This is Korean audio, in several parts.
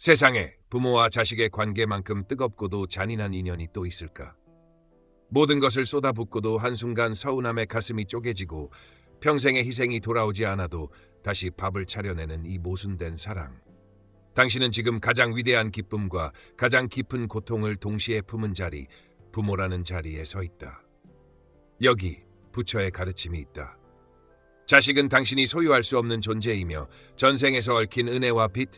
세상에 부모와 자식의 관계만큼 뜨겁고도 잔인한 인연이 또 있을까? 모든 것을 쏟아붓고도 한순간 서운함에 가슴이 쪼개지고 평생의 희생이 돌아오지 않아도 다시 밥을 차려내는 이 모순된 사랑. 당신은 지금 가장 위대한 기쁨과 가장 깊은 고통을 동시에 품은 자리, 부모라는 자리에 서 있다. 여기 부처의 가르침이 있다. 자식은 당신이 소유할 수 없는 존재이며 전생에서 얽힌 은혜와 빚,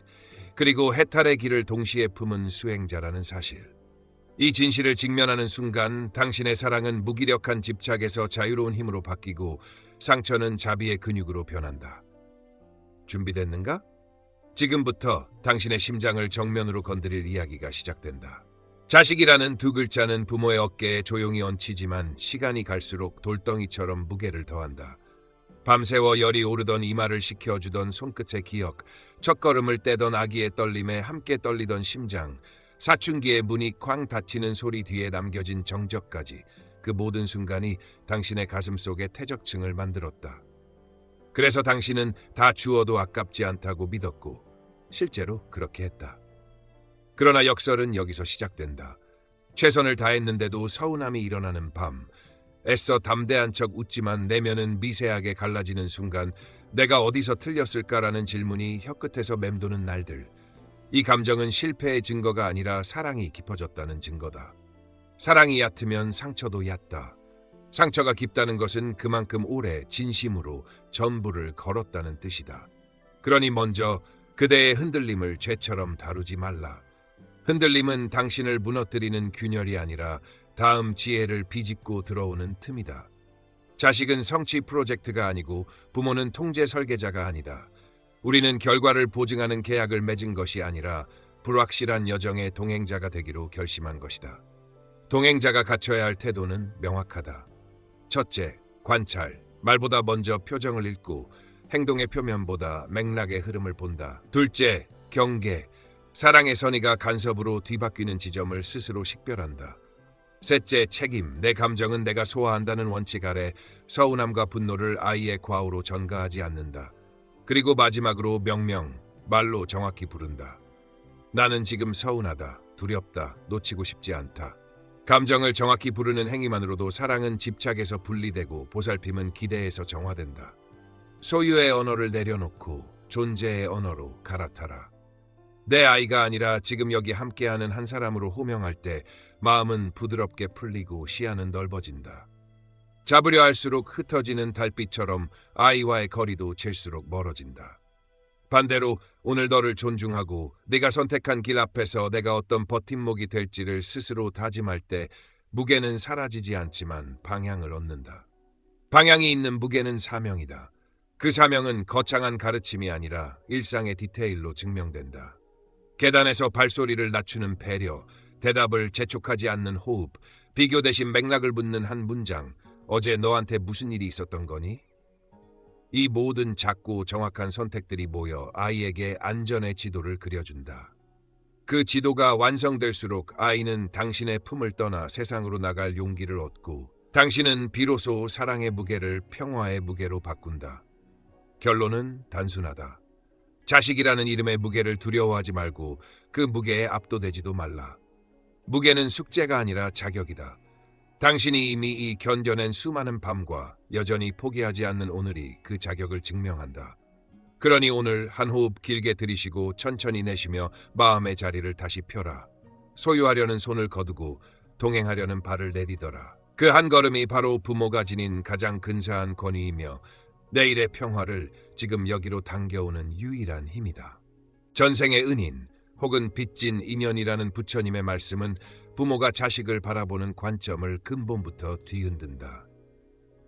그리고 해탈의 길을 동시에 품은 수행자라는 사실. 이 진실을 직면하는 순간 당신의 사랑은 무기력한 집착에서 자유로운 힘으로 바뀌고 상처는 자비의 근육으로 변한다. 준비됐는가? 지금부터 당신의 심장을 정면으로 건드릴 이야기가 시작된다. 자식이라는 두 글자는 부모의 어깨에 조용히 얹히지만 시간이 갈수록 돌덩이처럼 무게를 더한다. 밤새워 열이 오르던 이마를 식혀주던 손끝의 기억, 첫걸음을 떼던 아기의 떨림에 함께 떨리던 심장, 사춘기의 문이 쾅 닫히는 소리 뒤에 남겨진 정적까지 그 모든 순간이 당신의 가슴 속에 퇴적층을 만들었다. 그래서 당신은 다 주어도 아깝지 않다고 믿었고 실제로 그렇게 했다. 그러나 역설은 여기서 시작된다. 최선을 다했는데도 서운함이 일어나는 밤, 애써 담대한 척 웃지만 내면은 미세하게 갈라지는 순간 내가 어디서 틀렸을까라는 질문이 혀끝에서 맴도는 날들. 이 감정은 실패의 증거가 아니라 사랑이 깊어졌다는 증거다. 사랑이 얕으면 상처도 얕다. 상처가 깊다는 것은 그만큼 오래 진심으로 전부를 걸었다는 뜻이다. 그러니 먼저 그대의 흔들림을 죄처럼 다루지 말라. 흔들림은 당신을 무너뜨리는 균열이 아니라 다음 지혜를 비집고 들어오는 틈이다. 자식은 성취 프로젝트가 아니고 부모는 통제 설계자가 아니다. 우리는 결과를 보증하는 계약을 맺은 것이 아니라 불확실한 여정의 동행자가 되기로 결심한 것이다. 동행자가 갖춰야 할 태도는 명확하다. 첫째, 관찰. 말보다 먼저 표정을 읽고 행동의 표면보다 맥락의 흐름을 본다. 둘째, 경계. 사랑의 선의가 간섭으로 뒤바뀌는 지점을 스스로 식별한다. 셋째, 책임. 내 감정은 내가 소화한다는 원칙 아래 서운함과 분노를 아이의 과오로 전가하지 않는다. 그리고 마지막으로 명명, 말로 정확히 부른다. 나는 지금 서운하다, 두렵다, 놓치고 싶지 않다. 감정을 정확히 부르는 행위만으로도 사랑은 집착에서 분리되고 보살핌은 기대에서 정화된다. 소유의 언어를 내려놓고 존재의 언어로 갈아타라. 내 아이가 아니라 지금 여기 함께하는 한 사람으로 호명할 때 마음은 부드럽게 풀리고 시야는 넓어진다. 잡으려 할수록 흩어지는 달빛처럼 아이와의 거리도 질수록 멀어진다. 반대로 오늘 너를 존중하고 네가 선택한 길 앞에서 내가 어떤 버팀목이 될지를 스스로 다짐할 때 무게는 사라지지 않지만 방향을 얻는다. 방향이 있는 무게는 사명이다. 그 사명은 거창한 가르침이 아니라 일상의 디테일로 증명된다. 계단에서 발소리를 낮추는 배려, 대답을 재촉하지 않는 호흡, 비교 대신 맥락을 묻는 한 문장, 어제 너한테 무슨 일이 있었던 거니? 이 모든 작고 정확한 선택들이 모여 아이에게 안전의 지도를 그려준다. 그 지도가 완성될수록 아이는 당신의 품을 떠나 세상으로 나갈 용기를 얻고 당신은 비로소 사랑의 무게를 평화의 무게로 바꾼다. 결론은 단순하다. 자식이라는 이름의 무게를 두려워하지 말고 그 무게에 압도되지도 말라. 무게는 숙제가 아니라 자격이다. 당신이 이미 이 견뎌낸 수많은 밤과 여전히 포기하지 않는 오늘이 그 자격을 증명한다. 그러니 오늘 한 호흡 길게 들이쉬고 천천히 내쉬며 마음의 자리를 다시 펴라. 소유하려는 손을 거두고 동행하려는 발을 내디뎌라. 그 한 걸음이 바로 부모가 지닌 가장 근사한 권위이며 내일의 평화를 지금 여기로 당겨오는 유일한 힘이다. 전생의 은인 혹은 빚진 인연이라는 부처님의 말씀은 부모가 자식을 바라보는 관점을 근본부터 뒤흔든다.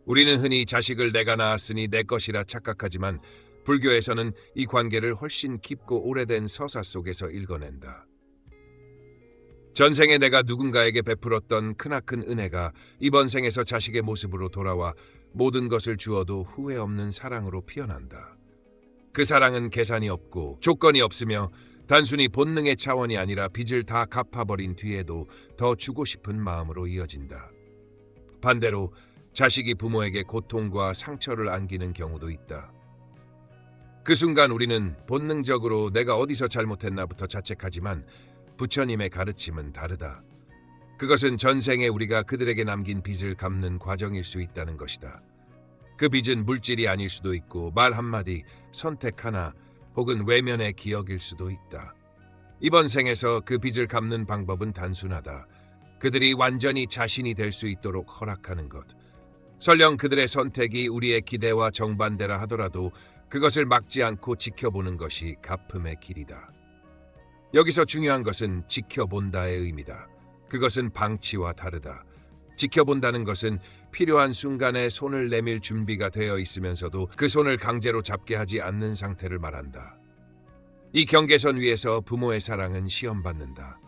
우리는 흔히 자식을 내가 낳았으니 내 것이라 착각하지만 불교에서는 이 관계를 훨씬 깊고 오래된 서사 속에서 읽어낸다. 전생에 내가 누군가에게 베풀었던 크나큰 은혜가 이번 생에서 자식의 모습으로 돌아와 모든 것을 주어도 후회 없는 사랑으로 피어난다. 그 사랑은 계산이 없고 조건이 없으며 단순히 본능의 차원이 아니라 빚을 다 갚아버린 뒤에도 더 주고 싶은 마음으로 이어진다. 반대로 자식이 부모에게 고통과 상처를 안기는 경우도 있다. 그 순간 우리는 본능적으로 내가 어디서 잘못했나부터 자책하지만 부처님의 가르침은 다르다. 그것은 전생에 우리가 그들에게 남긴 빚을 갚는 과정일 수 있다는 것이다. 그 빚은 물질이 아닐 수도 있고 말 한마디, 선택 하나 혹은 외면의 기억일 수도 있다. 이번 생에서 그 빚을 갚는 방법은 단순하다. 그들이 완전히 자신이 될 수 있도록 허락하는 것. 설령 그들의 선택이 우리의 기대와 정반대라 하더라도 그것을 막지 않고 지켜보는 것이 갚음의 길이다. 여기서 중요한 것은 지켜본다의 의미다. 그것은 방치와 다르다. 지켜본다는 것은 필요한 순간에 손을 내밀 준비가 되어 있으면서도 그 손을 강제로 잡게 하지 않는 상태를 말한다. 이 경계선 위에서 부모의 사랑은 시험받는다.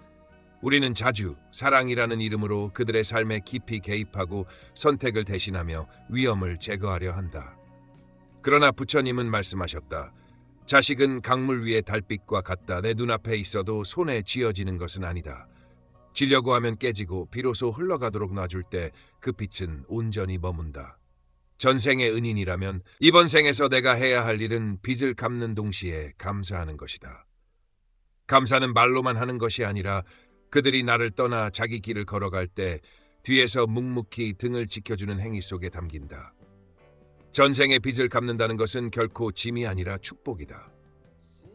우리는 자주 사랑이라는 이름으로 그들의 삶에 깊이 개입하고 선택을 대신하며 위험을 제거하려 한다. 그러나 부처님은 말씀하셨다. 자식은 강물 위의 달빛과 같다. 내 눈앞에 있어도 손에 쥐어지는 것은 아니다. 지려고 하면 깨지고 비로소 흘러가도록 놔줄 때 그 빛은 온전히 머문다. 전생의 은인이라면 이번 생에서 내가 해야 할 일은 빚을 갚는 동시에 감사하는 것이다. 감사는 말로만 하는 것이 아니라 그들이 나를 떠나 자기 길을 걸어갈 때 뒤에서 묵묵히 등을 지켜주는 행위 속에 담긴다. 전생의 빚을 갚는다는 것은 결코 짐이 아니라 축복이다.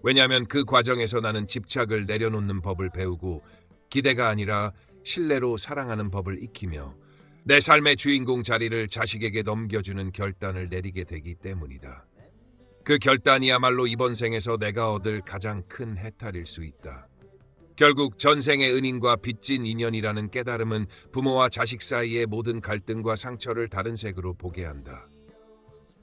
왜냐하면 그 과정에서 나는 집착을 내려놓는 법을 배우고 기대가 아니라 신뢰로 사랑하는 법을 익히며 내 삶의 주인공 자리를 자식에게 넘겨주는 결단을 내리게 되기 때문이다. 그 결단이야말로 이번 생에서 내가 얻을 가장 큰 해탈일 수 있다. 결국 전생의 은인과 빚진 인연이라는 깨달음은 부모와 자식 사이의 모든 갈등과 상처를 다른 색으로 보게 한다.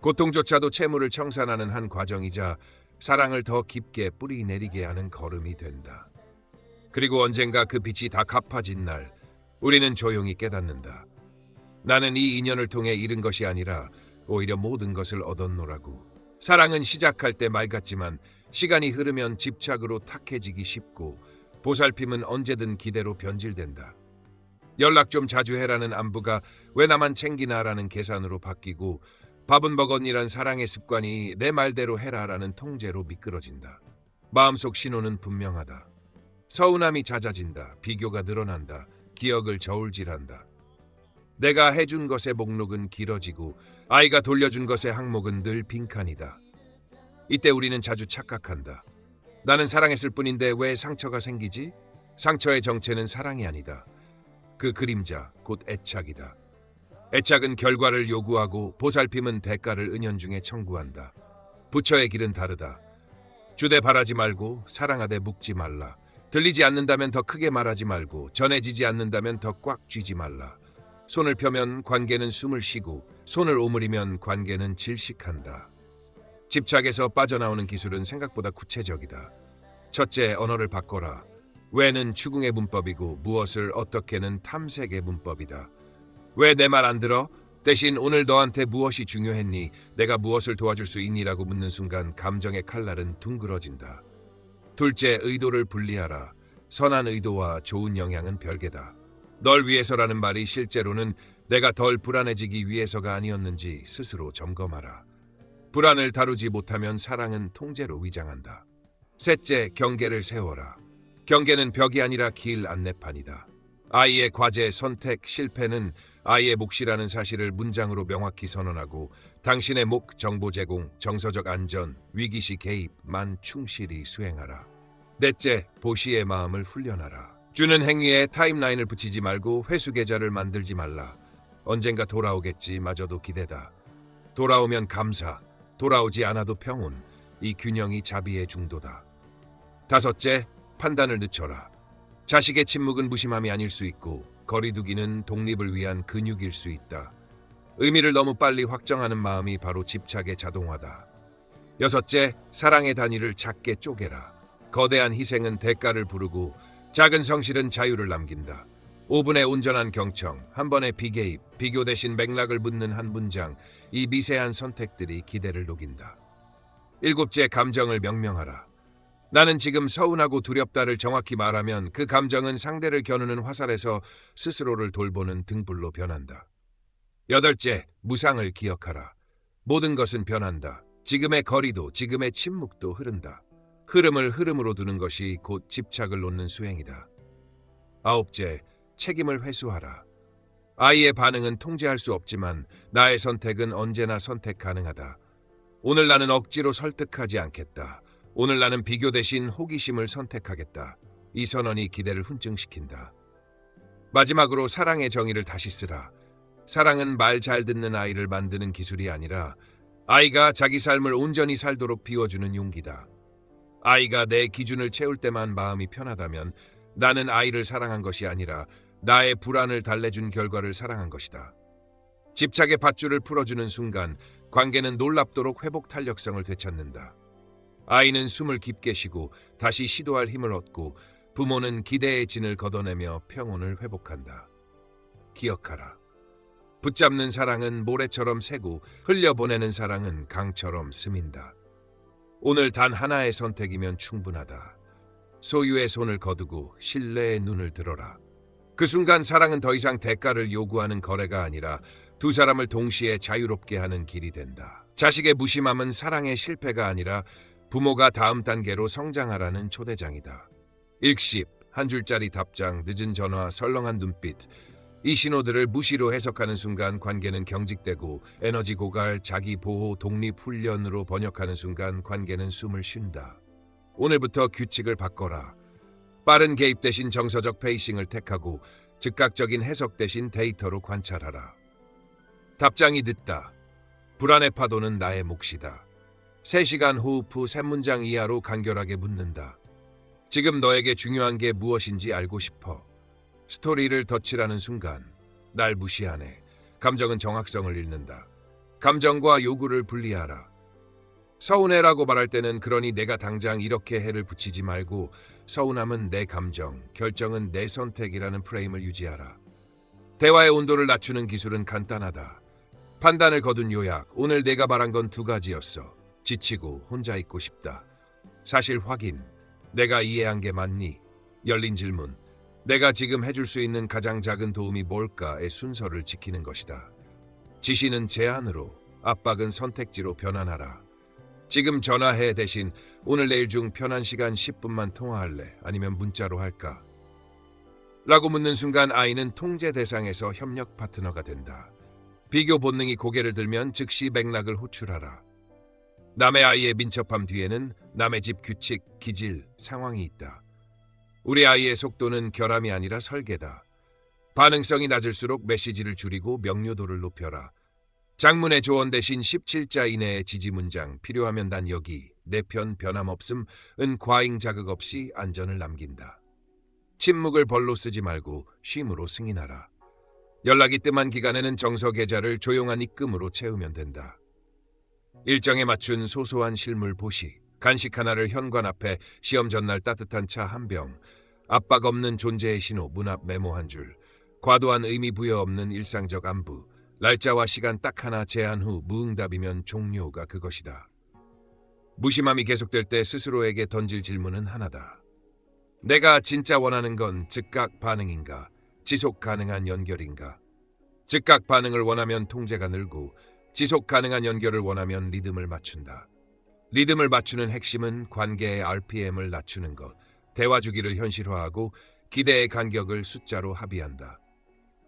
고통조차도 채무를 청산하는 한 과정이자 사랑을 더 깊게 뿌리 내리게 하는 걸음이 된다. 그리고 언젠가 그 빚이 다 갚아진 날 우리는 조용히 깨닫는다. 나는 이 인연을 통해 잃은 것이 아니라 오히려 모든 것을 얻었노라고. 사랑은 시작할 때 맑았지만 시간이 흐르면 집착으로 탁해지기 쉽고 보살핌은 언제든 기대로 변질된다. 연락 좀 자주 해라는 안부가 왜 나만 챙기나라는 계산으로 바뀌고 밥은 먹었니란 사랑의 습관이 내 말대로 해라라는 통제로 미끄러진다. 마음속 신호는 분명하다. 서운함이 잦아진다. 비교가 늘어난다. 기억을 저울질한다. 내가 해준 것의 목록은 길어지고 아이가 돌려준 것의 항목은 늘 빈칸이다. 이때 우리는 자주 착각한다. 나는 사랑했을 뿐인데 왜 상처가 생기지? 상처의 정체는 사랑이 아니다. 그 그림자, 곧 애착이다. 애착은 결과를 요구하고 보살핌은 대가를 은연중에 청구한다. 부처의 길은 다르다. 주대 바라지 말고 사랑하되 묵지 말라. 들리지 않는다면 더 크게 말하지 말고 전해지지 않는다면 더 꽉 쥐지 말라. 손을 펴면 관계는 숨을 쉬고 손을 오므리면 관계는 질식한다. 집착에서 빠져나오는 기술은 생각보다 구체적이다. 첫째, 언어를 바꿔라. 왜는 추궁의 문법이고 무엇을 어떻게는 탐색의 문법이다. 왜 내 말 안 들어? 대신 오늘 너한테 무엇이 중요했니? 내가 무엇을 도와줄 수 있니라고 묻는 순간 감정의 칼날은 둥그러진다. 둘째, 의도를 분리하라. 선한 의도와 좋은 영향은 별개다. 널 위해서라는 말이 실제로는 내가 덜 불안해지기 위해서가 아니었는지 스스로 점검하라. 불안을 다루지 못하면 사랑은 통제로 위장한다. 셋째, 경계를 세워라. 경계는 벽이 아니라 길 안내판이다. 아이의 과제, 선택, 실패는 아이의 몫이라는 사실을 문장으로 명확히 선언하고 당신의 목, 정보 제공, 정서적 안전, 위기시 개입만 충실히 수행하라. 넷째, 보시의 마음을 훈련하라. 주는 행위에 타임라인을 붙이지 말고 회수 계좌를 만들지 말라. 언젠가 돌아오겠지 마저도 기대다. 돌아오면 감사, 돌아오지 않아도 평온. 이 균형이 자비의 중도다. 다섯째, 판단을 늦춰라. 자식의 침묵은 무심함이 아닐 수 있고 거리두기는 독립을 위한 근육일 수 있다. 의미를 너무 빨리 확정하는 마음이 바로 집착의 자동화다. 여섯째, 사랑의 단위를 작게 쪼개라. 거대한 희생은 대가를 부르고 작은 성실은 자유를 남긴다. 5분의 온전한 경청, 한 번의 비개입, 비교 대신 맥락을 묻는 한 문장, 이 미세한 선택들이 기대를 녹인다. 일곱째, 감정을 명명하라. 나는 지금 서운하고 두렵다를 정확히 말하면 그 감정은 상대를 겨누는 화살에서 스스로를 돌보는 등불로 변한다. 여덟째, 무상을 기억하라. 모든 것은 변한다. 지금의 거리도 지금의 침묵도 흐른다. 흐름을 흐름으로 두는 것이 곧 집착을 놓는 수행이다. 아홉째, 책임을 회수하라. 아이의 반응은 통제할 수 없지만 나의 선택은 언제나 선택 가능하다. 오늘 나는 억지로 설득하지 않겠다. 오늘 나는 비교 대신 호기심을 선택하겠다. 이 선언이 기대를 훈증시킨다. 마지막으로 사랑의 정의를 다시 쓰라. 사랑은 말 잘 듣는 아이를 만드는 기술이 아니라 아이가 자기 삶을 온전히 살도록 비워주는 용기다. 아이가 내 기준을 채울 때만 마음이 편하다면 나는 아이를 사랑한 것이 아니라 나의 불안을 달래준 결과를 사랑한 것이다. 집착의 밧줄을 풀어주는 순간 관계는 놀랍도록 회복 탄력성을 되찾는다. 아이는 숨을 깊게 쉬고 다시 시도할 힘을 얻고 부모는 기대의 진을 걷어내며 평온을 회복한다. 기억하라. 붙잡는 사랑은 모래처럼 새고 흘려보내는 사랑은 강처럼 스민다. 오늘 단 하나의 선택이면 충분하다. 소유의 손을 거두고 신뢰의 눈을 들어라. 그 순간 사랑은 더 이상 대가를 요구하는 거래가 아니라 두 사람을 동시에 자유롭게 하는 길이 된다. 자식의 무심함은 사랑의 실패가 아니라 부모가 다음 단계로 성장하라는 초대장이다. 일십, 한 줄짜리 답장, 늦은 전화, 설렁한 눈빛. 이 신호들을 무시로 해석하는 순간 관계는 경직되고 에너지 고갈, 자기 보호, 독립 훈련으로 번역하는 순간 관계는 숨을 쉰다. 오늘부터 규칙을 바꿔라. 빠른 개입 대신 정서적 페이싱을 택하고 즉각적인 해석 대신 데이터로 관찰하라. 답장이 늦다. 불안의 파도는 나의 몫이다. 3시간 호흡 후 3문장 이하로 간결하게 묻는다. 지금 너에게 중요한 게 무엇인지 알고 싶어. 스토리를 덧칠하는 순간 날 무시하네. 감정은 정확성을 잃는다. 감정과 요구를 분리하라. 서운해라고 말할 때는 그러니 내가 당장 이렇게 해를 붙이지 말고 서운함은 내 감정, 결정은 내 선택이라는 프레임을 유지하라. 대화의 온도를 낮추는 기술은 간단하다. 판단을 거둔 요약. 오늘 내가 말한 건 2가지였어. 지치고 혼자 있고 싶다. 사실 확인. 내가 이해한 게 맞니? 열린 질문. 내가 지금 해줄 수 있는 가장 작은 도움이 뭘까의 순서를 지키는 것이다. 지시는 제안으로, 압박은 선택지로 변환하라. 지금 전화해 대신 오늘 내일 중 편한 시간 10분만 통화할래? 아니면 문자로 할까? 라고 묻는 순간 아이는 통제 대상에서 협력 파트너가 된다. 비교 본능이 고개를 들면 즉시 맥락을 호출하라. 남의 아이의 민첩함 뒤에는 남의 집 규칙, 기질, 상황이 있다. 우리 아이의 속도는 결함이 아니라 설계다. 반응성이 낮을수록 메시지를 줄이고 명료도를 높여라. 장문의 조언 대신 17자 이내의 지지 문장, 필요하면 난 여기, 내 편 변함없음, 은 과잉 자극 없이 안전을 남긴다. 침묵을 벌로 쓰지 말고 쉼으로 승인하라. 연락이 뜸한 기간에는 정서 계좌를 조용한 입금으로 채우면 된다. 일정에 맞춘 소소한 실물 보시, 간식 하나를 현관 앞에, 시험 전날 따뜻한 차 한 병, 압박 없는 존재의 신호, 문 앞 메모 한 줄, 과도한 의미 부여 없는 일상적 안부, 날짜와 시간 딱 하나 제한 후 무응답이면 종료가 그것이다. 무심함이 계속될 때 스스로에게 던질 질문은 하나다. 내가 진짜 원하는 건 즉각 반응인가? 지속 가능한 연결인가? 즉각 반응을 원하면 통제가 늘고 지속 가능한 연결을 원하면 리듬을 맞춘다. 리듬을 맞추는 핵심은 관계의 RPM을 낮추는 것, 대화 주기를 현실화하고 기대의 간격을 숫자로 합의한다.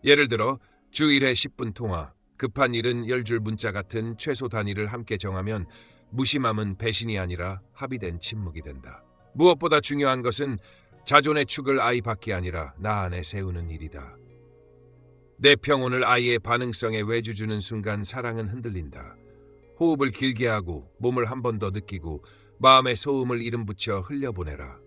예를 들어 주 1회 10분 통화, 급한 일은 10줄 문자 같은 최소 단위를 함께 정하면 무심함은 배신이 아니라 합의된 침묵이 된다. 무엇보다 중요한 것은 자존의 축을 아이 밖이 아니라 나 안에 세우는 일이다. 내 평온을 아이의 반응성에 외주 주는 순간 사랑은 흔들린다. 호흡을 길게 하고 몸을 한 번 더 느끼고 마음의 소음을 이름 붙여 흘려보내라.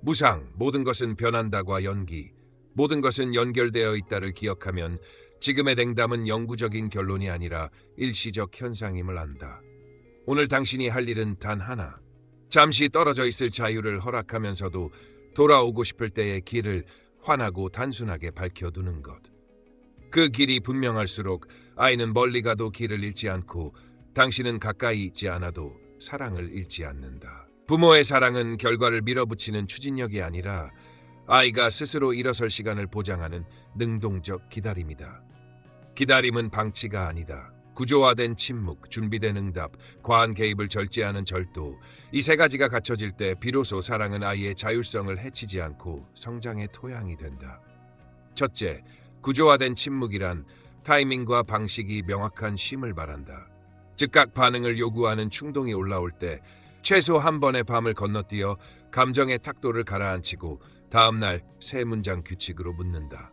무상, 모든 것은 변한다과 연기, 모든 것은 연결되어 있다를 기억하면 지금의 냉담은 영구적인 결론이 아니라 일시적 현상임을 안다. 오늘 당신이 할 일은 단 하나. 잠시 떨어져 있을 자유를 허락하면서도 돌아오고 싶을 때의 길을 환하고 단순하게 밝혀두는 것. 그 길이 분명할수록 아이는 멀리 가도 길을 잃지 않고 당신은 가까이 있지 않아도 사랑을 잃지 않는다. 부모의 사랑은 결과를 밀어붙이는 추진력이 아니라 아이가 스스로 일어설 시간을 보장하는 능동적 기다림이다. 기다림은 방치가 아니다. 구조화된 침묵, 준비된 응답, 과한 개입을 절제하는 절도. 이 세 가지가 갖춰질 때 비로소 사랑은 아이의 자율성을 해치지 않고 성장의 토양이 된다. 첫째, 구조화된 침묵이란 타이밍과 방식이 명확한 쉼을 말한다. 즉각 반응을 요구하는 충동이 올라올 때 최소 한 번의 밤을 건너뛰어 감정의 탁도를 가라앉히고 다음날 세 문장 규칙으로 묻는다.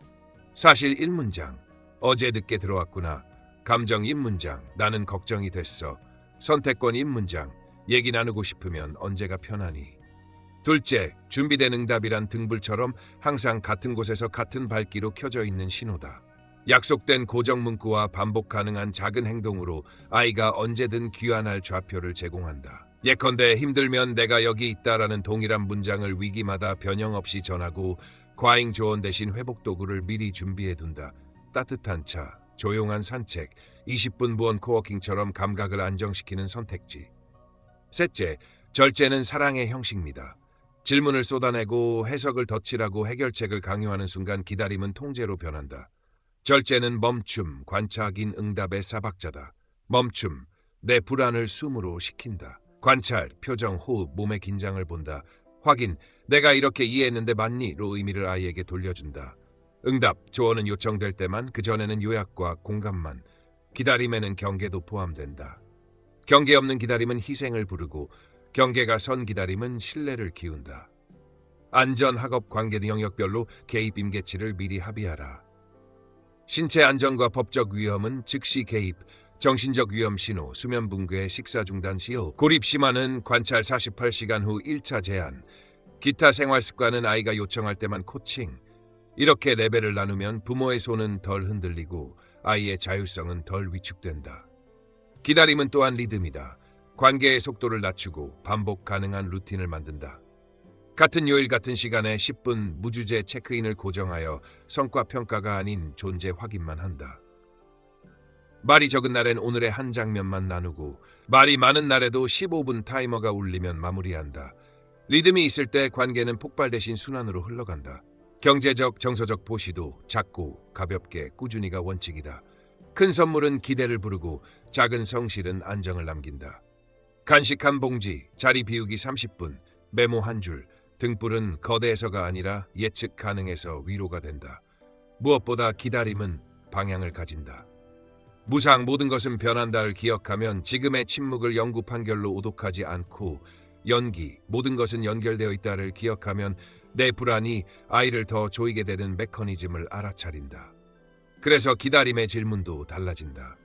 사실 1문장, 어제 늦게 들어왔구나. 감정 1문장, 나는 걱정이 됐어. 선택권 1문장, 얘기 나누고 싶으면 언제가 편하니. 둘째, 준비된 응답이란 등불처럼 항상 같은 곳에서 같은 밝기로 켜져 있는 신호다. 약속된 고정 문구와 반복 가능한 작은 행동으로 아이가 언제든 귀환할 좌표를 제공한다. 예컨대 힘들면 내가 여기 있다라는 동일한 문장을 위기마다 변형 없이 전하고 과잉 조언 대신 회복 도구를 미리 준비해 둔다. 따뜻한 차, 조용한 산책, 20분 무언 코워킹처럼 감각을 안정시키는 선택지. 셋째, 절제는 사랑의 형식입니다. 질문을 쏟아내고 해석을 덧칠하고 해결책을 강요하는 순간 기다림은 통제로 변한다. 절제는 멈춤, 관차긴 응답의 사박자다. 멈춤, 내 불안을 숨으로 식힌다. 관찰, 표정, 호흡, 몸의 긴장을 본다. 확인, 내가 이렇게 이해했는데 맞니?로 의미를 아이에게 돌려준다. 응답, 조언은 요청될 때만, 그전에는 요약과 공감만. 기다림에는 경계도 포함된다. 경계 없는 기다림은 희생을 부르고 경계가 선 기다림은 신뢰를 기운다. 안전, 학업, 관계 영역별로 개입 임계치를 미리 합의하라. 신체 안전과 법적 위험은 즉시 개입, 정신적 위험 신호, 수면 붕괴, 식사 중단 시효, 고립 심화는 관찰 48시간 후 1차 제한, 기타 생활 습관은 아이가 요청할 때만 코칭. 이렇게 레벨을 나누면 부모의 손은 덜 흔들리고 아이의 자율성은 덜 위축된다. 기다림은 또한 리듬이다. 관계의 속도를 낮추고 반복 가능한 루틴을 만든다. 같은 요일 같은 시간에 10분 무주제 체크인을 고정하여 성과 평가가 아닌 존재 확인만 한다. 말이 적은 날엔 오늘의 한 장면만 나누고 말이 많은 날에도 15분 타이머가 울리면 마무리한다. 리듬이 있을 때 관계는 폭발 대신 순환으로 흘러간다. 경제적, 정서적 보시도 작고 가볍게 꾸준히가 원칙이다. 큰 선물은 기대를 부르고 작은 성실은 안정을 남긴다. 간식 한 봉지, 자리 비우기 30분, 메모 한 줄, 등불은 거대해서가 아니라 예측 가능해서 위로가 된다. 무엇보다 기다림은 방향을 가진다. 무상 모든 것은 변한다를 기억하면 지금의 침묵을 영구 판결로 오독하지 않고 연기 모든 것은 연결되어 있다를 기억하면 내 불안이 아이를 더 조이게 되는 메커니즘을 알아차린다. 그래서 기다림의 질문도 달라진다.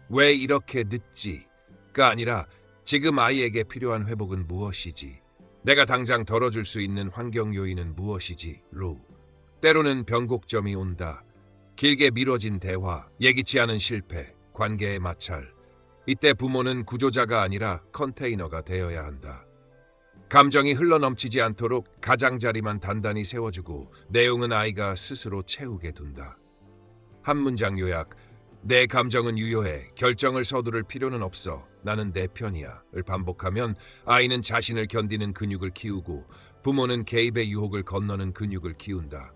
왜 이렇게 늦지?가 아니라 지금 아이에게 필요한 회복은 무엇이지? 내가 당장 덜어줄 수 있는 환경 요인은 무엇이지?로. 때로는 변곡점이 온다. 길게 미뤄진 대화, 예기치 않은 실패, 관계의 마찰. 이때 부모는 구조자가 아니라 컨테이너가 되어야 한다. 감정이 흘러넘치지 않도록 가장자리만 단단히 세워주고 내용은 아이가 스스로 채우게 둔다. 한 문장 요약, 내 감정은 유효해. 결정을 서두를 필요는 없어. 나는 내 편이야.를 반복하면 아이는 자신을 견디는 근육을 키우고 부모는 개입의 유혹을 건너는 근육을 키운다.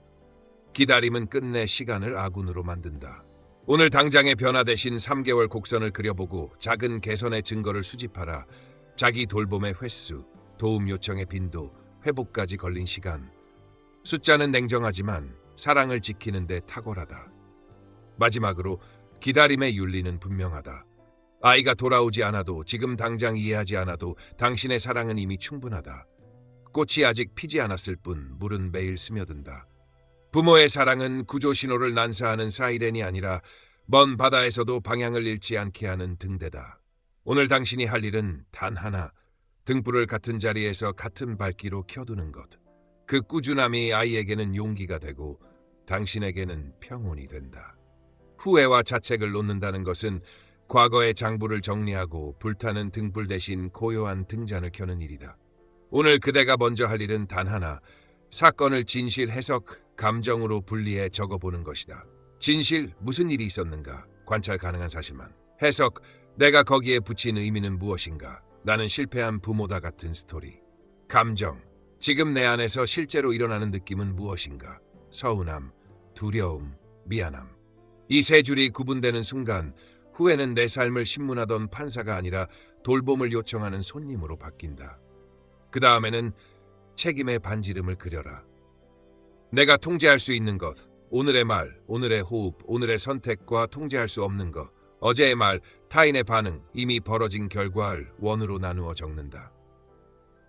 기다림은 끝내 시간을 아군으로 만든다. 오늘 당장의 변화 대신 3개월 곡선을 그려보고 작은 개선의 증거를 수집하라. 자기 돌봄의 횟수, 도움 요청의 빈도, 회복까지 걸린 시간. 숫자는 냉정하지만 사랑을 지키는 데 탁월하다. 마지막으로 기다림의 윤리는 분명하다. 아이가 돌아오지 않아도 지금 당장 이해하지 않아도 당신의 사랑은 이미 충분하다. 꽃이 아직 피지 않았을 뿐 물은 매일 스며든다. 부모의 사랑은 구조 신호를 난사하는 사이렌이 아니라 먼 바다에서도 방향을 잃지 않게 하는 등대다. 오늘 당신이 할 일은 단 하나, 등불을 같은 자리에서 같은 밝기로 켜두는 것. 그 꾸준함이 아이에게는 용기가 되고 당신에게는 평온이 된다. 후회와 자책을 놓는다는 것은 과거의 장부를 정리하고 불타는 등불 대신 고요한 등잔을 켜는 일이다. 오늘 그대가 먼저 할 일은 단 하나, 사건을 진실, 해석, 감정으로 분리해 적어보는 것이다. 진실, 무슨 일이 있었는가? 관찰 가능한 사실만. 해석, 내가 거기에 붙인 의미는 무엇인가? 나는 실패한 부모다 같은 스토리. 감정, 지금 내 안에서 실제로 일어나는 느낌은 무엇인가? 서운함, 두려움, 미안함. 이 세 줄이 구분되는 순간 후회는 내 삶을 신문하던 판사가 아니라 돌봄을 요청하는 손님으로 바뀐다. 그 다음에는 책임의 반지름을 그려라. 내가 통제할 수 있는 것, 오늘의 말, 오늘의 호흡, 오늘의 선택과 통제할 수 없는 것, 어제의 말, 타인의 반응, 이미 벌어진 결과를 원으로 나누어 적는다.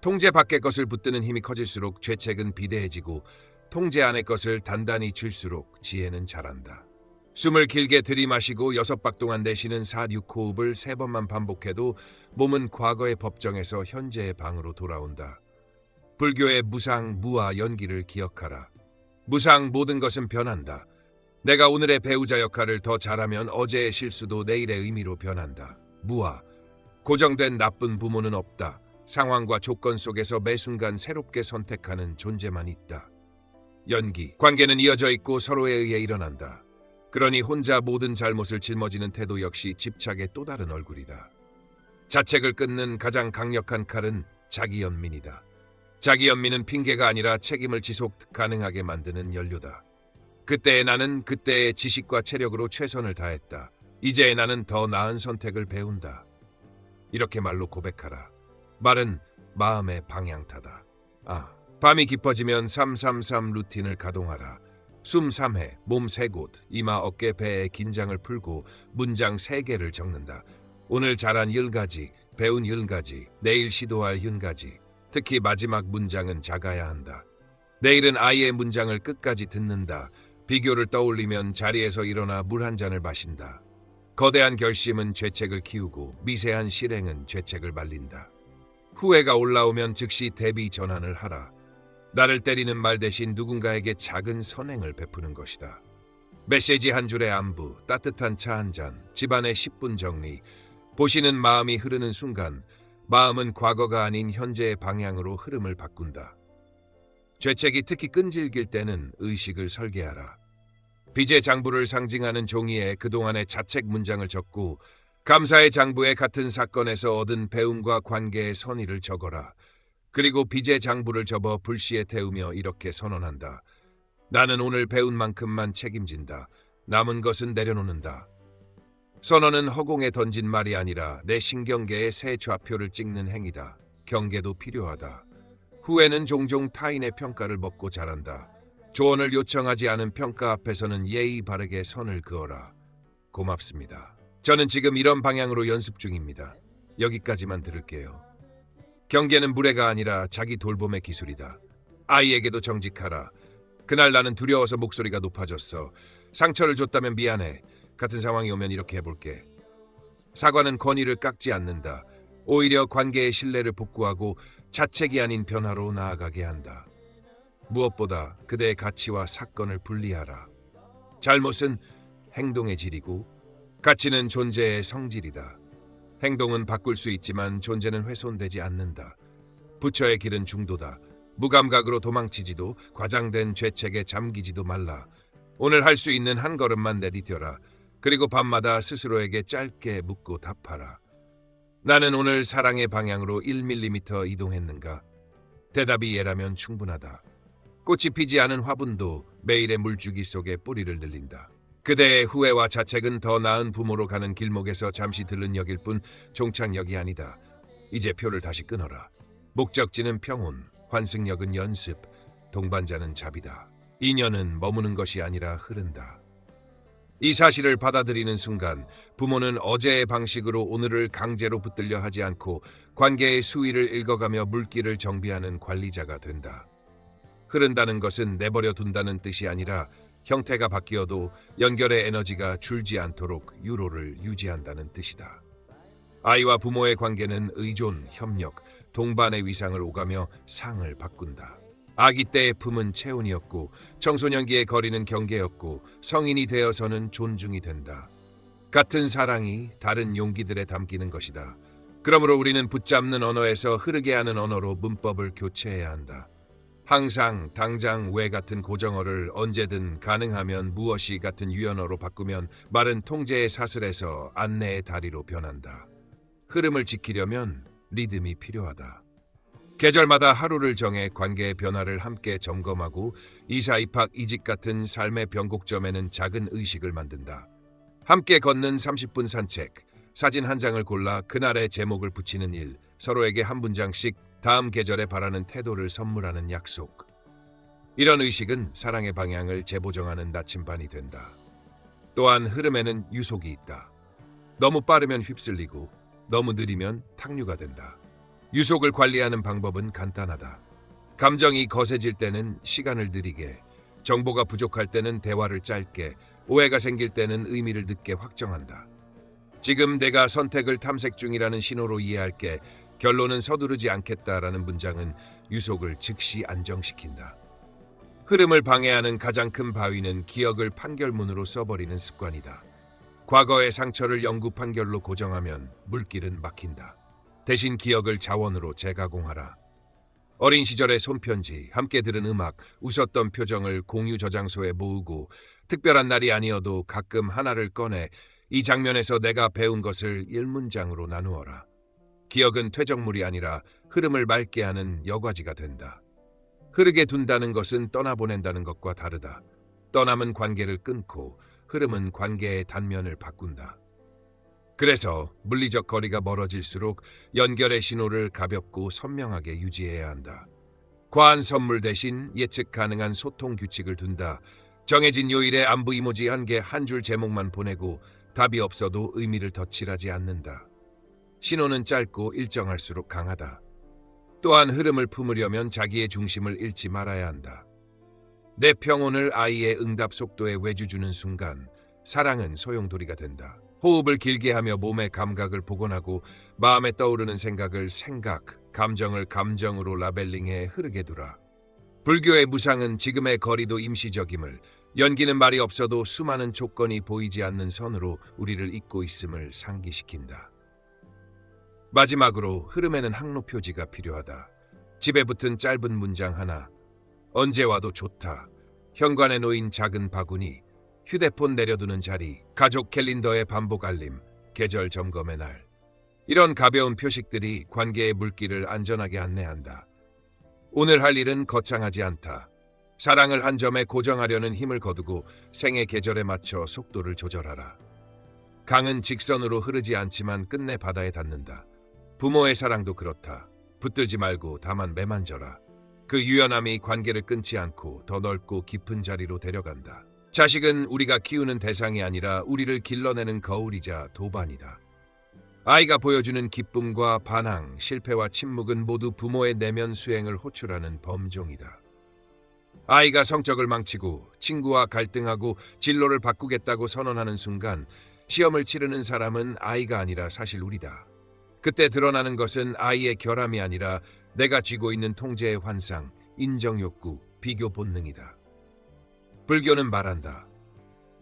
통제 밖의 것을 붙드는 힘이 커질수록 죄책은 비대해지고 통제 안의 것을 단단히 쥘수록 지혜는 자란다. 숨을 길게 들이마시고 6박 동안 내쉬는 4, 6호흡을 3번만 반복해도 몸은 과거의 법정에서 현재의 방으로 돌아온다. 불교의 무상, 무아, 연기를 기억하라. 무상, 모든 것은 변한다. 내가 오늘의 배우자 역할을 더 잘하면 어제의 실수도 내일의 의미로 변한다. 무아, 고정된 나쁜 부모는 없다. 상황과 조건 속에서 매 순간 새롭게 선택하는 존재만 있다. 연기, 관계는 이어져 있고 서로에 의해 일어난다. 그러니 혼자 모든 잘못을 짊어지는 태도 역시 집착의 또 다른 얼굴이다. 자책을 끊는 가장 강력한 칼은 자기연민이다. 자기연민은 핑계가 아니라 책임을 지속 가능하게 만드는 연료다. 그때의 나는 그때의 지식과 체력으로 최선을 다했다. 이제의 나는 더 나은 선택을 배운다. 이렇게 말로 고백하라. 말은 마음의 방향타다. 밤이 깊어지면 333 루틴을 가동하라. 숨 3회, 몸 3곳, 이마, 어깨, 배의 긴장을 풀고 문장 3개를 적는다. 오늘 잘한 10가지, 배운 10가지, 내일 시도할 10가지. 특히 마지막 문장은 작아야 한다. 내일은 아이의 문장을 끝까지 듣는다. 비교를 떠올리면 자리에서 일어나 물 한 잔을 마신다. 거대한 결심은 죄책을 키우고 미세한 실행은 죄책을 말린다. 후회가 올라오면 즉시 대비 전환을 하라. 나를 때리는 말 대신 누군가에게 작은 선행을 베푸는 것이다. 메시지 한 줄의 안부, 따뜻한 차 한 잔, 집안의 10분 정리. 보시는 마음이 흐르는 순간 마음은 과거가 아닌 현재의 방향으로 흐름을 바꾼다. 죄책이 특히 끈질길 때는 의식을 설계하라. 빚의 장부를 상징하는 종이에 그동안의 자책 문장을 적고 감사의 장부에 같은 사건에서 얻은 배움과 관계의 선의를 적어라. 그리고 빚의 장부를 접어 불씨에 태우며 이렇게 선언한다. 나는 오늘 배운 만큼만 책임진다. 남은 것은 내려놓는다. 선언은 허공에 던진 말이 아니라 내 신경계에 새 좌표를 찍는 행위다. 경계도 필요하다. 후회는 종종 타인의 평가를 먹고 자란다. 조언을 요청하지 않은 평가 앞에서는 예의 바르게 선을 그어라. 고맙습니다. 저는 지금 이런 방향으로 연습 중입니다. 여기까지만 들을게요. 경계는 무례가 아니라 자기 돌봄의 기술이다. 아이에게도 정직하라. 그날 나는 두려워서 목소리가 높아졌어. 상처를 줬다면 미안해. 같은 상황이 오면 이렇게 해볼게. 사과는 권위를 깎지 않는다. 오히려 관계의 신뢰를 복구하고 자책이 아닌 변화로 나아가게 한다. 무엇보다 그대의 가치와 사건을 분리하라. 잘못은 행동의 질이고 가치는 존재의 성질이다. 행동은 바꿀 수 있지만 존재는 훼손되지 않는다. 부처의 길은 중도다. 무감각으로 도망치지도 과장된 죄책에 잠기지도 말라. 오늘 할 수 있는 한 걸음만 내디뎌라. 그리고 밤마다 스스로에게 짧게 묻고 답하라. 나는 오늘 사랑의 방향으로 1mm 이동했는가? 대답이 예라면 충분하다. 꽃이 피지 않은 화분도 매일의 물주기 속에 뿌리를 늘린다. 그대의 후회와 자책은 더 나은 부모로 가는 길목에서 잠시 들른 역일 뿐 종착역이 아니다. 이제 표를 다시 끊어라. 목적지는 평온, 환승역은 연습, 동반자는 자비다. 인연은 머무는 것이 아니라 흐른다. 이 사실을 받아들이는 순간 부모는 어제의 방식으로 오늘을 강제로 붙들려 하지 않고 관계의 수위를 읽어가며 물길을 정비하는 관리자가 된다. 흐른다는 것은 내버려 둔다는 뜻이 아니라 형태가 바뀌어도 연결의 에너지가 줄지 않도록 유로를 유지한다는 뜻이다. 아이와 부모의 관계는 의존, 협력, 동반의 위상을 오가며 상을 바꾼다. 아기 때의 품은 체온이었고 청소년기의 거리는 경계였고 성인이 되어서는 존중이 된다. 같은 사랑이 다른 용기들에 담기는 것이다. 그러므로 우리는 붙잡는 언어에서 흐르게 하는 언어로 문법을 교체해야 한다. 항상, 당장, 왜 같은 고정어를 언제든 가능하면 무엇이 같은 유연어로 바꾸면 말은 통제의 사슬에서 안내의 다리로 변한다. 흐름을 지키려면 리듬이 필요하다. 계절마다 하루를 정해 관계의 변화를 함께 점검하고 이사 입학 이직 같은 삶의 변곡점에는 작은 의식을 만든다. 함께 걷는 30분 산책, 사진 한 장을 골라 그날의 제목을 붙이는 일, 서로에게 한 문장씩 다음 계절에 바라는 태도를 선물하는 약속. 이런 의식은 사랑의 방향을 재보정하는 나침반이 된다. 또한 흐름에는 유속이 있다. 너무 빠르면 휩쓸리고 너무 느리면 탁류가 된다. 유속을 관리하는 방법은 간단하다. 감정이 거세질 때는 시간을 느리게, 정보가 부족할 때는 대화를 짧게, 오해가 생길 때는 의미를 늦게 확정한다. 지금 내가 선택을 탐색 중이라는 신호로 이해할게. 결론은 서두르지 않겠다라는 문장은 유속을 즉시 안정시킨다. 흐름을 방해하는 가장 큰 바위는 기억을 판결문으로 써버리는 습관이다. 과거의 상처를 영구 판결로 고정하면 물길은 막힌다. 대신 기억을 자원으로 재가공하라. 어린 시절의 손편지, 함께 들은 음악, 웃었던 표정을 공유 저장소에 모으고 특별한 날이 아니어도 가끔 하나를 꺼내 이 장면에서 내가 배운 것을 1문장으로 나누어라. 기억은 퇴적물이 아니라 흐름을 맑게 하는 여과지가 된다. 흐르게 둔다는 것은 떠나보낸다는 것과 다르다. 떠남은 관계를 끊고 흐름은 관계의 단면을 바꾼다. 그래서 물리적 거리가 멀어질수록 연결의 신호를 가볍고 선명하게 유지해야 한다. 과한 선물 대신 예측 가능한 소통 규칙을 둔다. 정해진 요일에 안부 이모지 한 개 한 줄 제목만 보내고 답이 없어도 의미를 덧칠하지 않는다. 신호는 짧고 일정할수록 강하다. 또한 흐름을 품으려면 자기의 중심을 잃지 말아야 한다. 내 평온을 아이의 응답 속도에 외주 주는 순간 사랑은 소용돌이가 된다. 호흡을 길게 하며 몸의 감각을 복원하고 마음에 떠오르는 생각을 생각, 감정을 감정으로 라벨링해 흐르게 두라. 불교의 무상은 지금의 거리도 임시적임을, 연기는 말이 없어도 수많은 조건이 보이지 않는 선으로 우리를 잇고 있음을 상기시킨다. 마지막으로 흐름에는 항로 표지가 필요하다. 집에 붙은 짧은 문장 하나, 언제 와도 좋다, 현관에 놓인 작은 바구니, 휴대폰 내려두는 자리, 가족 캘린더의 반복 알림, 계절 점검의 날. 이런 가벼운 표식들이 관계의 물길을 안전하게 안내한다. 오늘 할 일은 거창하지 않다. 사랑을 한 점에 고정하려는 힘을 거두고 생의 계절에 맞춰 속도를 조절하라. 강은 직선으로 흐르지 않지만 끝내 바다에 닿는다. 부모의 사랑도 그렇다. 붙들지 말고 다만 매만져라. 그 유연함이 관계를 끊지 않고 더 넓고 깊은 자리로 데려간다. 자식은 우리가 키우는 대상이 아니라 우리를 길러내는 거울이자 도반이다. 아이가 보여주는 기쁨과 반항, 실패와 침묵은 모두 부모의 내면 수행을 호출하는 범종이다. 아이가 성적을 망치고 친구와 갈등하고 진로를 바꾸겠다고 선언하는 순간 시험을 치르는 사람은 아이가 아니라 사실 우리다. 그때 드러나는 것은 아이의 결함이 아니라 내가 쥐고 있는 통제의 환상, 인정욕구, 비교 본능이다. 불교는 말한다.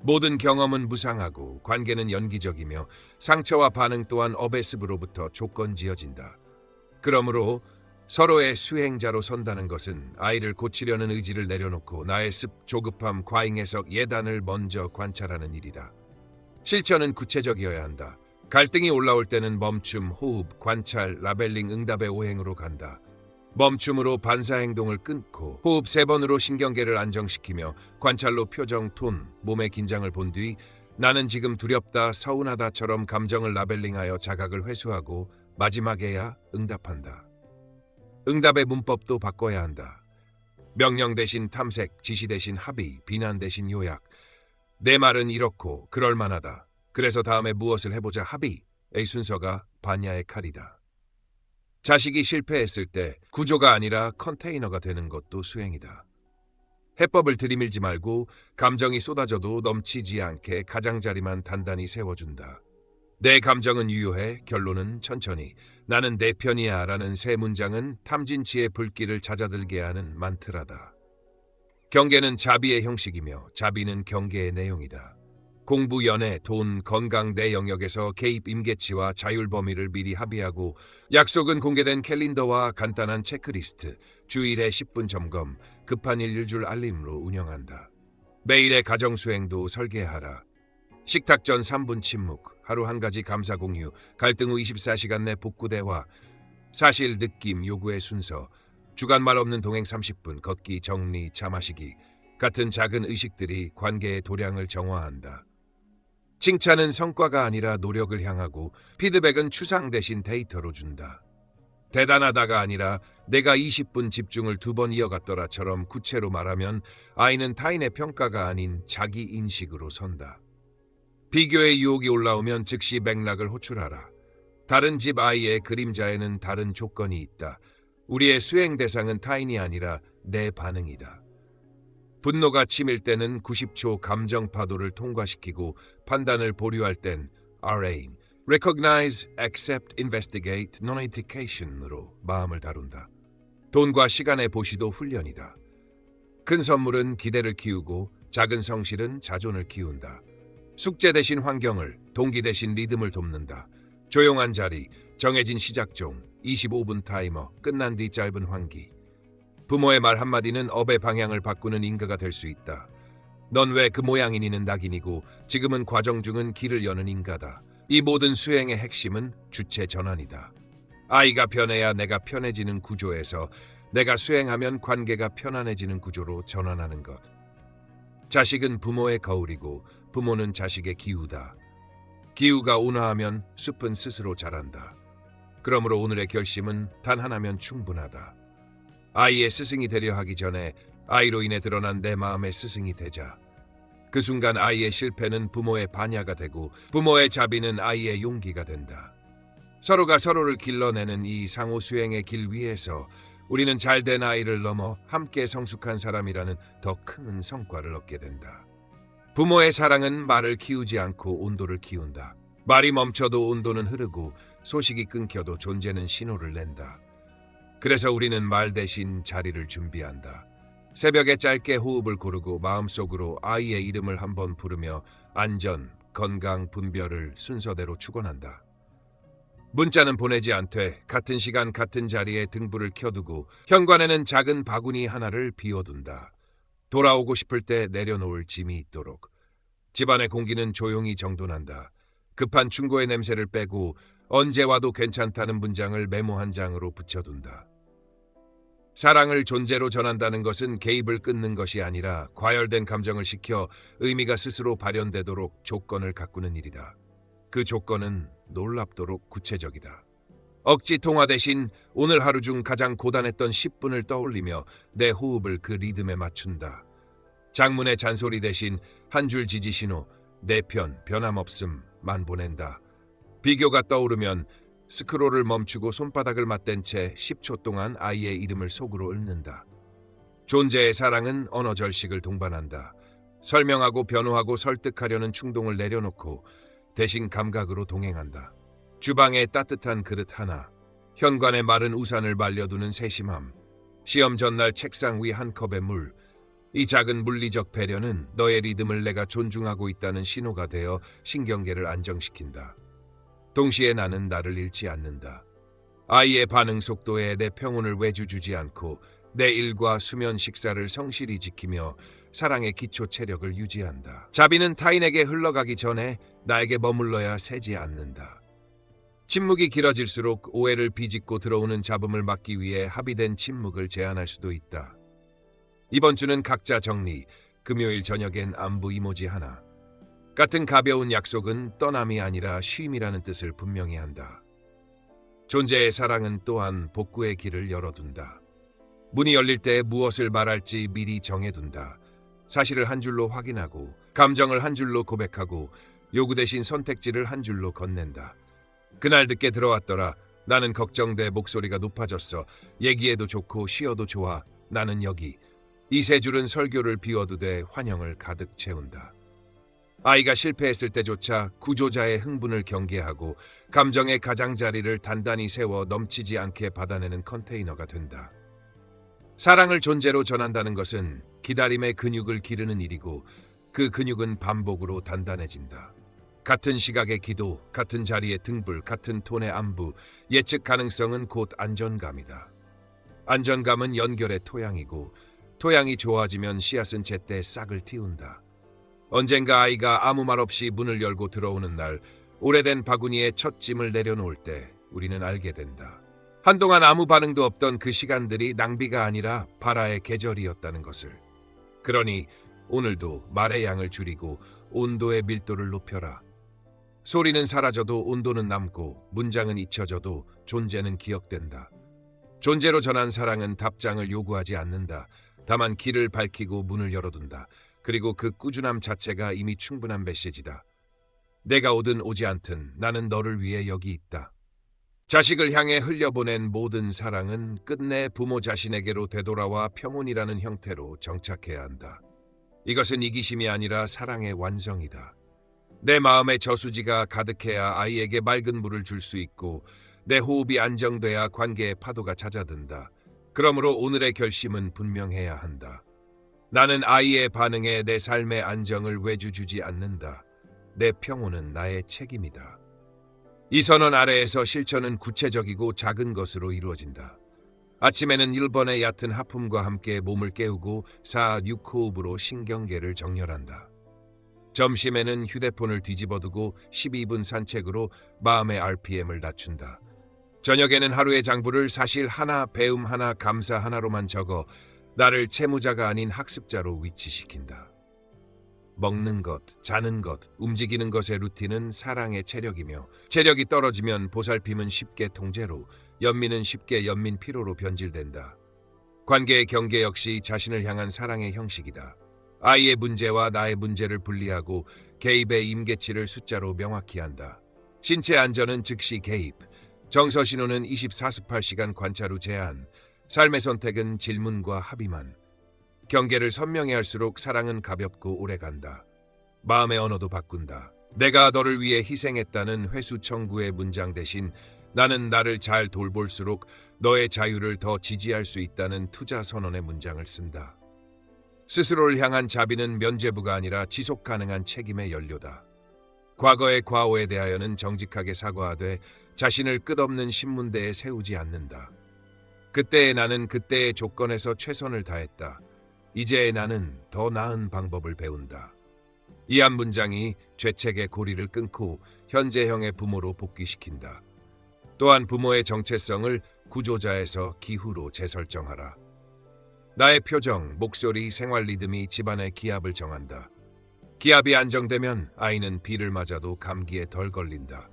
모든 경험은 무상하고 관계는 연기적이며 상처와 반응 또한 어베습으로부터 조건 지어진다. 그러므로 서로의 수행자로 선다는 것은 아이를 고치려는 의지를 내려놓고 나의 습, 조급함, 과잉 해석, 예단을 먼저 관찰하는 일이다. 실천은 구체적이어야 한다. 갈등이 올라올 때는 멈춤, 호흡, 관찰, 라벨링, 응답의 오행으로 간다. 멈춤으로 반사 행동을 끊고 호흡 3번으로 신경계를 안정시키며 관찰로 표정, 톤, 몸의 긴장을 본 뒤 나는 지금 두렵다, 서운하다처럼 감정을 라벨링하여 자각을 회수하고 마지막에야 응답한다. 응답의 문법도 바꿔야 한다. 명령 대신 탐색, 지시 대신 합의, 비난 대신 요약. 내 말은 이렇고 그럴만하다. 그래서 다음에 무엇을 해보자 합의의 순서가 반야의 칼이다. 자식이 실패했을 때 구조가 아니라 컨테이너가 되는 것도 수행이다. 해법을 들이밀지 말고 감정이 쏟아져도 넘치지 않게 가장자리만 단단히 세워준다. 내 감정은 유효해, 결론은 천천히. 나는 내 편이야 라는 세 문장은 탐진치의 불길을 잦아들게 하는 만트라다. 경계는 자비의 형식이며 자비는 경계의 내용이다. 공부, 연애, 돈, 건강 내 영역에서 개입 임계치와 자율 범위를 미리 합의하고 약속은 공개된 캘린더와 간단한 체크리스트, 주일에 10분 점검, 급한 일 줄 알림으로 운영한다. 매일의 가정 수행도 설계하라. 식탁 전 3분 침묵, 하루 한 가지 감사 공유, 갈등 후 24시간 내 복구 대화, 사실, 느낌, 요구의 순서, 주간 말 없는 동행 30분, 걷기, 정리, 차 마시기 같은 작은 의식들이 관계의 도량을 정화한다. 칭찬은 성과가 아니라 노력을 향하고 피드백은 추상 대신 데이터로 준다. 대단하다가 아니라 내가 20분 집중을 2번 이어갔더라처럼 구체로 말하면 아이는 타인의 평가가 아닌 자기 인식으로 선다. 비교의 유혹이 올라오면 즉시 맥락을 호출하라. 다른 집 아이의 그림자에는 다른 조건이 있다. 우리의 수행 대상은 타인이 아니라 내 반응이다. 분노가 치밀 때는 90초 감정 파도를 통과시키고 판단을 보류할 땐 RA, Recognize, Accept, Investigate, Non-Indication으로 마음을 다룬다. 돈과 시간의 보시도 훈련이다. 큰 선물은 기대를 키우고 작은 성실은 자존을 키운다. 숙제 대신 환경을, 동기 대신 리듬을 돕는다. 조용한 자리, 정해진 시작종, 25분 타이머, 끝난 뒤 짧은 환기. 부모의 말 한마디는 업의 방향을 바꾸는 인가가 될 수 있다. 넌 왜 그 모양이니는 낙인이고 지금은 과정 중은 길을 여는 인가다. 이 모든 수행의 핵심은 주체 전환이다. 아이가 편해야 내가 편해지는 구조에서 내가 수행하면 관계가 편안해지는 구조로 전환하는 것. 자식은 부모의 거울이고 부모는 자식의 기우다. 기우가 온화하면 숲은 스스로 자란다. 그러므로 오늘의 결심은 단 하나면 충분하다. 아이의 스승이 되려 하기 전에 아이로 인해 드러난 내 마음의 스승이 되자. 그 순간 아이의 실패는 부모의 반야가 되고 부모의 자비는 아이의 용기가 된다. 서로가 서로를 길러내는 이 상호 수행의 길 위에서 우리는 잘된 아이를 넘어 함께 성숙한 사람이라는 더 큰 성과를 얻게 된다. 부모의 사랑은 말을 키우지 않고 온도를 키운다. 말이 멈춰도 온도는 흐르고 소식이 끊겨도 존재는 신호를 낸다. 그래서 우리는 말 대신 자리를 준비한다. 새벽에 짧게 호흡을 고르고 마음속으로 아이의 이름을 한번 부르며 안전, 건강, 분별을 순서대로 축원한다. 문자는 보내지 않되 같은 시간 같은 자리에 등불을 켜두고 현관에는 작은 바구니 하나를 비워둔다. 돌아오고 싶을 때 내려놓을 짐이 있도록. 집안의 공기는 조용히 정돈한다. 급한 충고의 냄새를 빼고 언제 와도 괜찮다는 문장을 메모 한 장으로 붙여둔다. 사랑을 존재로 전한다는 것은 개입을 끊는 것이 아니라 과열된 감정을 식혀 의미가 스스로 발현되도록 조건을 가꾸는 일이다. 그 조건은 놀랍도록 구체적이다. 억지 통화 대신 오늘 하루 중 가장 고단했던 10분을 떠올리며 내 호흡을 그 리듬에 맞춘다. 장문의 잔소리 대신 한 줄 지지 신호, 내 편 변함없음만 보낸다. 비교가 떠오르면 스크롤을 멈추고 손바닥을 맞댄 채 10초 동안 아이의 이름을 속으로 읊는다. 존재의 사랑은 언어 절식을 동반한다. 설명하고 변호하고 설득하려는 충동을 내려놓고 대신 감각으로 동행한다. 주방에 따뜻한 그릇 하나, 현관에 마른 우산을 말려두는 세심함, 시험 전날 책상 위 한 컵의 물, 이 작은 물리적 배려는 너의 리듬을 내가 존중하고 있다는 신호가 되어 신경계를 안정시킨다. 동시에 나는 나를 잃지 않는다. 아이의 반응 속도에 내 평온을 외주주지 않고 내 일과 수면 식사를 성실히 지키며 사랑의 기초 체력을 유지한다. 자비는 타인에게 흘러가기 전에 나에게 머물러야 새지 않는다. 침묵이 길어질수록 오해를 비집고 들어오는 잡음을 막기 위해 합의된 침묵을 제한할 수도 있다. 이번 주는 각자 정리, 금요일 저녁엔 안부 이모지 하나. 같은 가벼운 약속은 떠남이 아니라 쉼이라는 뜻을 분명히 한다. 존재의 사랑은 또한 복구의 길을 열어둔다. 문이 열릴 때 무엇을 말할지 미리 정해둔다. 사실을 한 줄로 확인하고 감정을 한 줄로 고백하고 요구 대신 선택지를 한 줄로 건넨다. 그날 늦게 들어왔더라. 나는 걱정돼 목소리가 높아졌어. 얘기해도 좋고 쉬어도 좋아. 나는 여기. 이 세 줄은 설교를 비워두되 환영을 가득 채운다. 아이가 실패했을 때조차 구조자의 흥분을 경계하고 감정의 가장자리를 단단히 세워 넘치지 않게 받아내는 컨테이너가 된다. 사랑을 존재로 전한다는 것은 기다림의 근육을 기르는 일이고 그 근육은 반복으로 단단해진다. 같은 시각의 기도, 같은 자리의 등불, 같은 톤의 안부, 예측 가능성은 곧 안전감이다. 안전감은 연결의 토양이고 토양이 좋아지면 씨앗은 제때 싹을 틔운다. 언젠가 아이가 아무 말 없이 문을 열고 들어오는 날, 오래된 바구니에 첫 짐을 내려놓을 때 우리는 알게 된다. 한동안 아무 반응도 없던 그 시간들이 낭비가 아니라 발화의 계절이었다는 것을. 그러니 오늘도 말의 양을 줄이고 온도의 밀도를 높여라. 소리는 사라져도 온도는 남고 문장은 잊혀져도 존재는 기억된다. 존재로 전한 사랑은 답장을 요구하지 않는다. 다만 길을 밝히고 문을 열어둔다. 그리고 그 꾸준함 자체가 이미 충분한 메시지다. 내가 오든 오지 않든 나는 너를 위해 여기 있다. 자식을 향해 흘려보낸 모든 사랑은 끝내 부모 자신에게로 되돌아와 평온이라는 형태로 정착해야 한다. 이것은 이기심이 아니라 사랑의 완성이다. 내 마음의 저수지가 가득해야 아이에게 맑은 물을 줄 수 있고 내 호흡이 안정돼야 관계의 파도가 잦아든다. 그러므로 오늘의 결심은 분명해야 한다. 나는 아이의 반응에 내 삶의 안정을 외주주지 않는다. 내 평온은 나의 책임이다. 이 선언 아래에서 실천은 구체적이고 작은 것으로 이루어진다. 아침에는 1번의 얕은 하품과 함께 몸을 깨우고 4, 6호흡으로 신경계를 정렬한다. 점심에는 휴대폰을 뒤집어두고 12분 산책으로 마음의 RPM을 낮춘다. 저녁에는 하루의 장부를 사실 하나, 배움 하나, 감사 하나로만 적어 나를 채무자가 아닌 학습자로 위치시킨다. 먹는 것, 자는 것, 움직이는 것의 루틴은 사랑의 체력이며 체력이 떨어지면 보살핌은 쉽게 통제로, 연민은 쉽게 연민 피로로 변질된다. 관계의 경계 역시 자신을 향한 사랑의 형식이다. 아이의 문제와 나의 문제를 분리하고 개입의 임계치를 숫자로 명확히 한다. 신체 안전은 즉시 개입, 정서 신호는 24/48시간 관찰 후 제한, 삶의 선택은 질문과 합의만. 경계를 선명히 할수록 사랑은 가볍고 오래간다. 마음의 언어도 바꾼다. 내가 너를 위해 희생했다는 회수 청구의 문장 대신 나는 나를 잘 돌볼수록 너의 자유를 더 지지할 수 있다는 투자 선언의 문장을 쓴다. 스스로를 향한 자비는 면죄부가 아니라 지속 가능한 책임의 연료다. 과거의 과오에 대하여는 정직하게 사과하되 자신을 끝없는 신문대에 세우지 않는다. 그때의 나는 그때의 조건에서 최선을 다했다. 이제의 나는 더 나은 방법을 배운다. 이 한 문장이 죄책의 고리를 끊고 현재형의 부모로 복귀시킨다. 또한 부모의 정체성을 구조자에서 기후로 재설정하라. 나의 표정, 목소리, 생활 리듬이 집안의 기압을 정한다. 기압이 안정되면 아이는 비를 맞아도 감기에 덜 걸린다.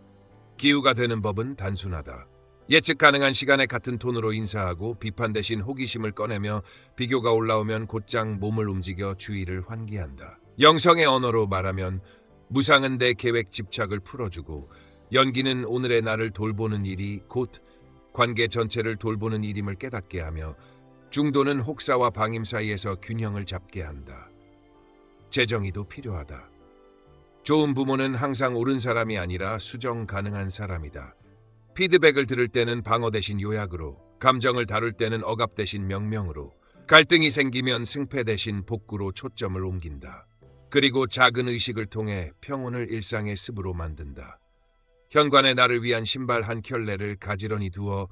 기후가 되는 법은 단순하다. 예측 가능한 시간에 같은 톤으로 인사하고 비판 대신 호기심을 꺼내며 비교가 올라오면 곧장 몸을 움직여 주의를 환기한다. 영성의 언어로 말하면 무상은 내 계획 집착을 풀어주고 연기는 오늘의 나를 돌보는 일이 곧 관계 전체를 돌보는 일임을 깨닫게 하며 중도는 혹사와 방임 사이에서 균형을 잡게 한다. 재정의도 필요하다. 좋은 부모는 항상 옳은 사람이 아니라 수정 가능한 사람이다. 피드백을 들을 때는 방어 대신 요약으로, 감정을 다룰 때는 억압 대신 명명으로, 갈등이 생기면 승패 대신 복구로 초점을 옮긴다. 그리고 작은 의식을 통해 평온을 일상의 습으로 만든다. 현관에 나를 위한 신발 한 켤레를 가지런히 두어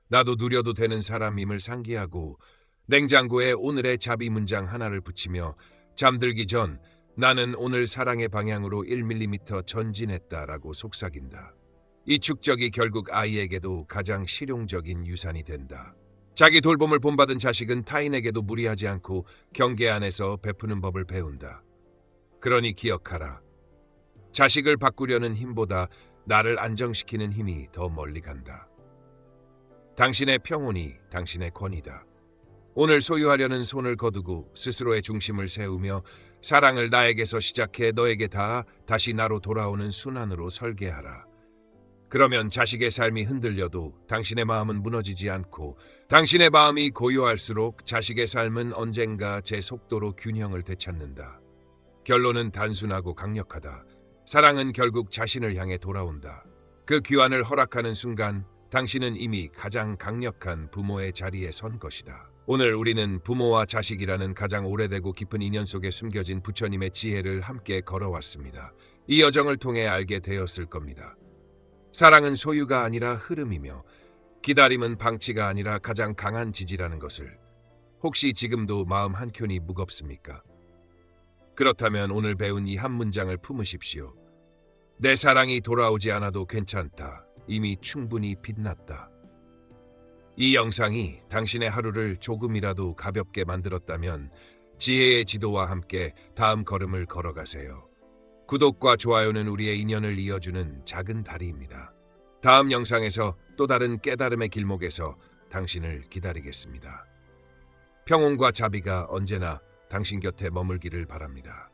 나도 누려도 되는 사람임을 상기하고 냉장고에 오늘의 자비 문장 하나를 붙이며 잠들기 전 나는 오늘 사랑의 방향으로 1mm 전진했다라고 속삭인다. 이 축적이 결국 아이에게도 가장 실용적인 유산이 된다. 자기 돌봄을 본받은 자식은 타인에게도 무리하지 않고 경계 안에서 베푸는 법을 배운다. 그러니 기억하라. 자식을 바꾸려는 힘보다 나를 안정시키는 힘이 더 멀리 간다. 당신의 평온이 당신의 권위다. 오늘 소유하려는 손을 거두고 스스로의 중심을 세우며 사랑을 나에게서 시작해 너에게 닿아 다시 나로 돌아오는 순환으로 설계하라. 그러면 자식의 삶이 흔들려도 당신의 마음은 무너지지 않고 당신의 마음이 고요할수록 자식의 삶은 언젠가 제 속도로 균형을 되찾는다. 결론은 단순하고 강력하다. 사랑은 결국 자신을 향해 돌아온다. 그 귀환을 허락하는 순간 당신은 이미 가장 강력한 부모의 자리에 선 것이다. 오늘 우리는 부모와 자식이라는 가장 오래되고 깊은 인연 속에 숨겨진 부처님의 지혜를 함께 걸어왔습니다. 이 여정을 통해 알게 되었을 겁니다. 사랑은 소유가 아니라 흐름이며 기다림은 방치가 아니라 가장 강한 지지라는 것을. 혹시 지금도 마음 한켠이 무겁습니까? 그렇다면 오늘 배운 이 한 문장을 품으십시오. 내 사랑이 돌아오지 않아도 괜찮다. 이미 충분히 빛났다. 이 영상이 당신의 하루를 조금이라도 가볍게 만들었다면 지혜의 지도와 함께 다음 걸음을 걸어가세요. 구독과 좋아요는 우리의 인연을 이어주는 작은 다리입니다. 다음 영상에서 또 다른 깨달음의 길목에서 당신을 기다리겠습니다. 평온과 자비가 언제나 당신 곁에 머물기를 바랍니다.